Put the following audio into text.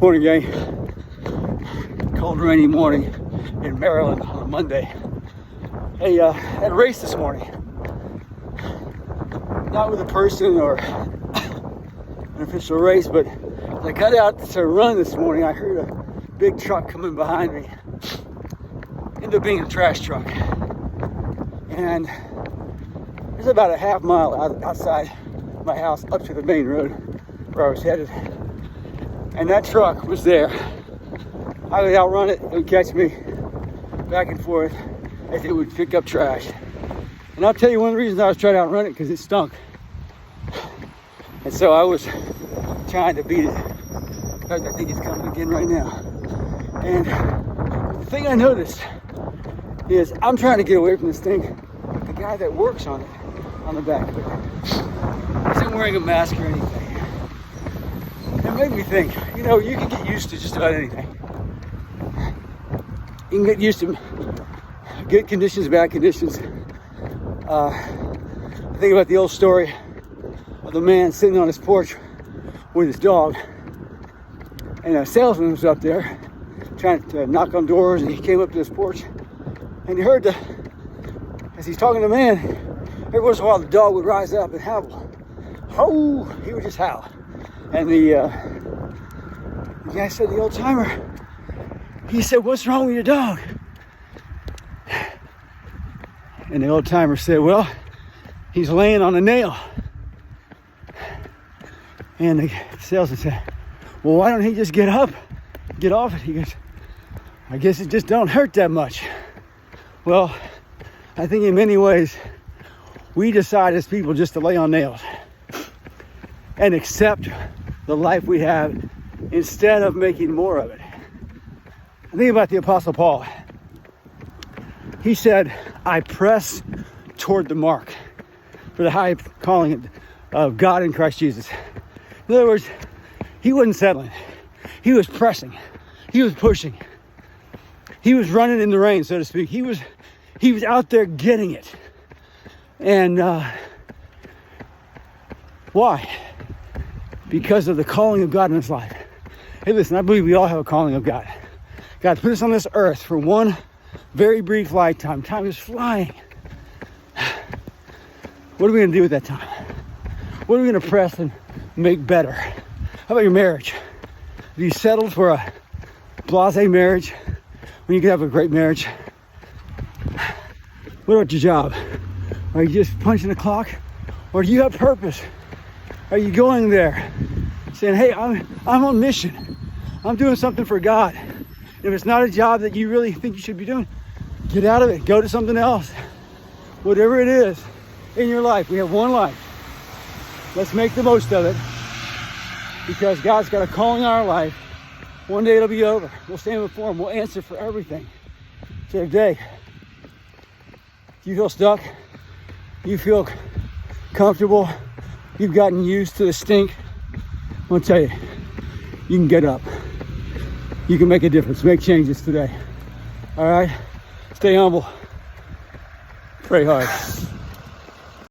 Morning, gang. Cold, rainy morning in Maryland on a Monday. Hey, had a race this morning. Not with a person or an official race, but as I got out to run this morning, I heard a big truck coming behind me. Ended up being a trash truck. And there's about a half mile outside my house up to the main road where I was headed. And that truck was there. I would outrun it, it would catch me back and forth as it would pick up trash. And I'll tell you one of the reasons I was trying to outrun it, because it stunk. And so I was trying to beat it. In fact, I think it's coming again right now. And the thing I noticed is I'm trying to get away from this thing. The guy that works on it, on the back of it, isn't wearing a mask or anything. It made me think, you know, you can get used to just about anything. You can get used to good conditions, bad conditions. I think about the old story of the man sitting on his porch with his dog, and a salesman was up there trying to knock on doors, and he came up to his porch, and he heard as he's talking to the man, every once in a while the dog would rise up and howl. Oh, he would just howl. And the guy said, the old timer, he said, "What's wrong with your dog?" And the old timer said, "Well, he's laying on a nail." And the salesman said, "Well, why don't he just get up, get off it?" He goes, "I guess it just don't hurt that much." Well, I think in many ways, we decide as people just to lay on nails and accept the life we have instead of making more of it. I think about the Apostle Paul. He said, "I press toward the mark for the high calling of God in Christ Jesus." In other words, he wasn't settling. He was pressing. He was pushing. He was running in the rain, so to speak. He was out there getting it. And why? Because of the calling of God in his life. Hey, listen, I believe we all have a calling of God. God put us on this earth for one very brief lifetime. Time is flying. What are we going to do with that time? What are we going to press and make better? How about your marriage? Have you settled for a blasé marriage when you could have a great marriage? What about your job? Are you just punching the clock? Or do you have purpose? Are you going there saying, "Hey, I'm on mission. I'm doing something for God." If it's not a job that you really think you should be doing, get out of it. Go to something else. Whatever it is in your life. We have one life. Let's make the most of it, because God's got a calling on our life. One day it'll be over. We'll stand before him. We'll answer for everything. So today, you feel stuck, you feel comfortable, you've gotten used to the stink, I'm gonna tell you, you can get up. You can make a difference, make changes today. All right? Stay humble. Pray hard.